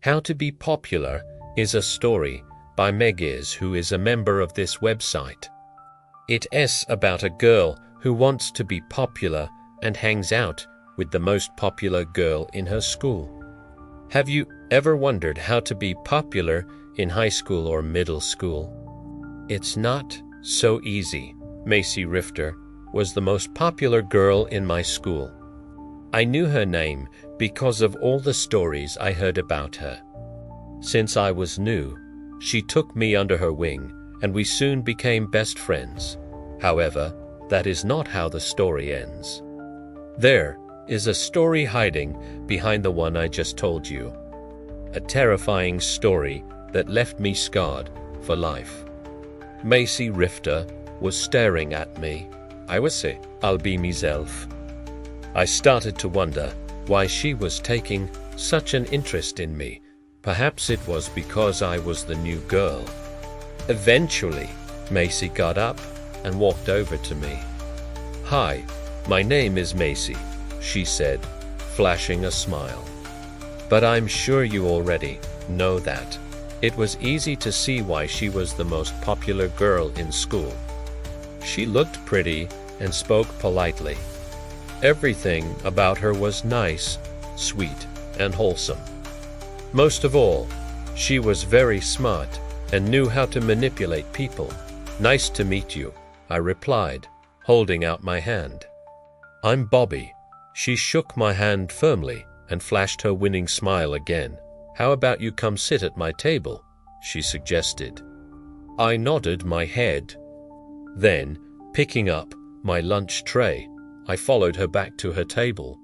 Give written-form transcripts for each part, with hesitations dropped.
How to Be Popular is a story by MegIz, who is a member of this website. It's about a girl who wants to be popular and hangs out with the most popular girl in her school. Have you ever wondered how to be popular in high school or middle school? It's not so easy. Macie Rifter was the most popular girl in my school. I knew her name because of all the stories I heard about her. Since I was new, she took me under her wing, and we soon became best friends. However, that is not how the story ends. There is a story hiding behind the one I just told you. A terrifying story that left me scarred for life. Macie Rifter was staring at me. I was say, I'll be myself. I started to wonder why she was taking such an interest in me. Perhaps it was because I was the new girl. Eventually, Macy got up and walked over to me. "Hi, my name is Macy," she said, flashing a smile. "But I'm sure you already know that." It was easy to see why she was the most popular girl in school. She looked pretty and spoke politely. Everything about her was nice, sweet, and wholesome. Most of all, she was very smart and knew how to manipulate people. "Nice to meet you," I replied, holding out my hand. "I'm Bobby." She shook my hand firmly and flashed her winning smile again. "How about you come sit at my table?" she suggested. I nodded my head. Then, picking up my lunch tray, I followed her back to her table.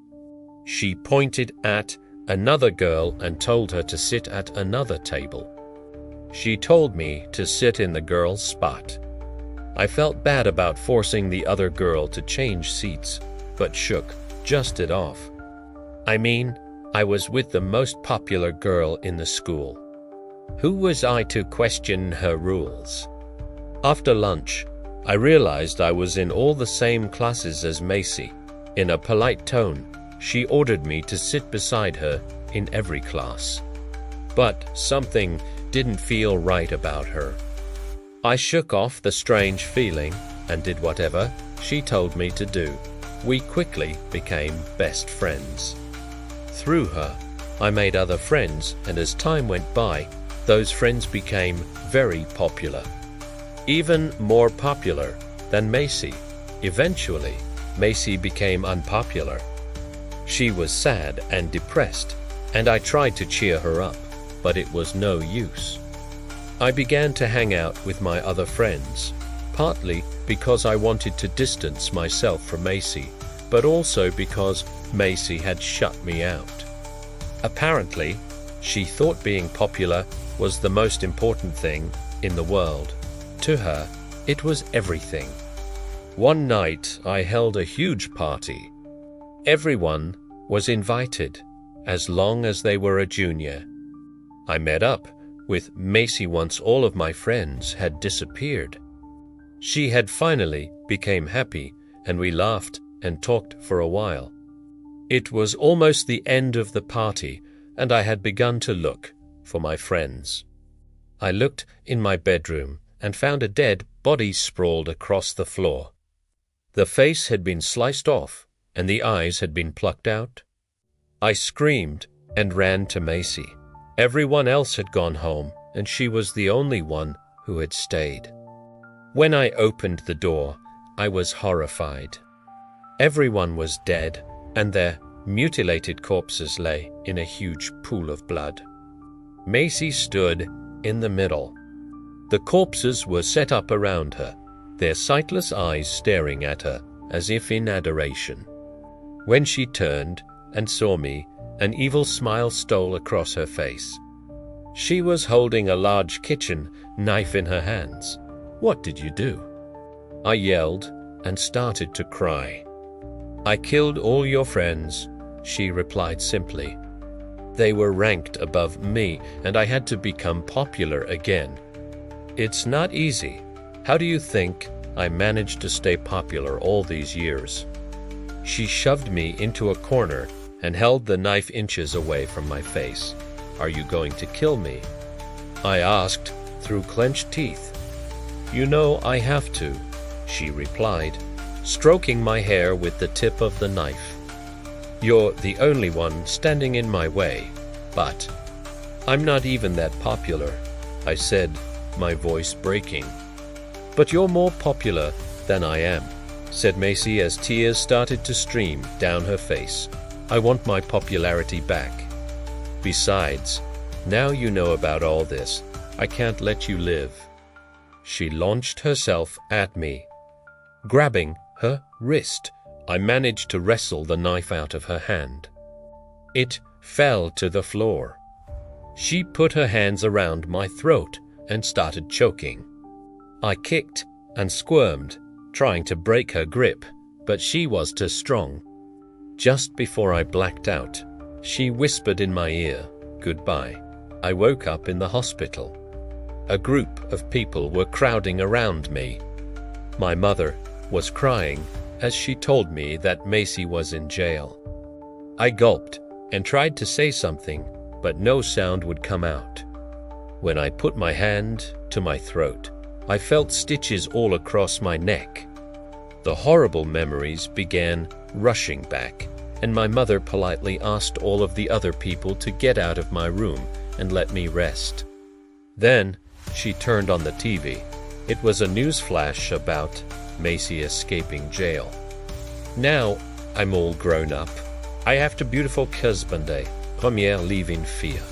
She pointed at another girl and told her to sit at another table. She told me to sit in the girl's spot. I felt bad about forcing the other girl to change seats, but shook just it off. I mean, I was with the most popular girl in the school. Who was I to question her rules? After lunch, I realized I was in all the same classes as Macy. In a polite tone, she ordered me to sit beside her in every class. But something didn't feel right about her. I shook off the strange feeling and did whatever she told me to do. We quickly became best friends. Through her, I made other friends, and as time went by, those friends became very popular. Even more popular than Macy. Eventually, Macy became unpopular. She was sad and depressed, and I tried to cheer her up, but it was no use. I began to hang out with my other friends, partly because I wanted to distance myself from Macy, but also because Macy had shut me out. Apparently, she thought being popular was the most important thing in the world. To her, it was everything. One night, I held a huge party. Everyone was invited, as long as they were a junior. I met up with Macy once all of my friends had disappeared. She had finally became happy, and we laughed and talked for a while. It was almost the end of the party, and I had begun to look for my friends. I looked in my bedroom and found a dead body sprawled across the floor. The face had been sliced off, and the eyes had been plucked out. I screamed and ran to Macy. Everyone else had gone home, and she was the only one who had stayed. When I opened the door, I was horrified. Everyone was dead, and their mutilated corpses lay in a huge pool of blood. Macy stood in the middle. The corpses were set up around her, their sightless eyes staring at her as if in adoration. When she turned and saw me, an evil smile stole across her face. She was holding a large kitchen knife in her hands. "What did you do?" I yelled and started to cry. "I killed all your friends," she replied simply. "They were ranked above me, and I had to become popular again. It's not easy. How do you think I managed to stay popular all these years?" She shoved me into a corner and held the knife inches away from my face. Are you going to kill me? I asked through clenched teeth. You know I have to, she replied, stroking my hair with the tip of the knife. You're the only one standing in my way, but I'm not even that popular, I said, my voice breaking. But you're more popular than I am, said Macy as tears started to stream down her face. I want my popularity back. Besides, now you know about all this, I can't let you live. She launched herself at me. Grabbing her wrist, I managed to wrestle the knife out of her hand. It fell to the floor. She put her hands around my throat and started choking. I kicked and squirmed, trying to break her grip, but she was too strong. Just before I blacked out, she whispered in my ear, "Goodbye." I woke up in the hospital. A group of people were crowding around me. My mother was crying as she told me that Macy was in jail. I gulped and tried to say something, but no sound would come out. When I put my hand to my throat, I felt stitches all across my neck. The horrible memories began rushing back, and my mother politely asked all of the other people to get out of my room and let me rest. Then she turned on the TV. It was a news flash about Macy escaping jail. Now I'm all grown up. I have to beautiful husband, première leaving fille.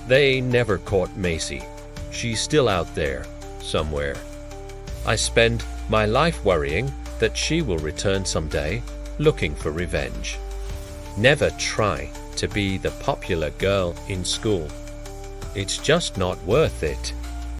They never caught Macy. She's still out there, somewhere. I spend my life worrying that she will return someday, looking for revenge. Never try to be the popular girl in school. It's just not worth it.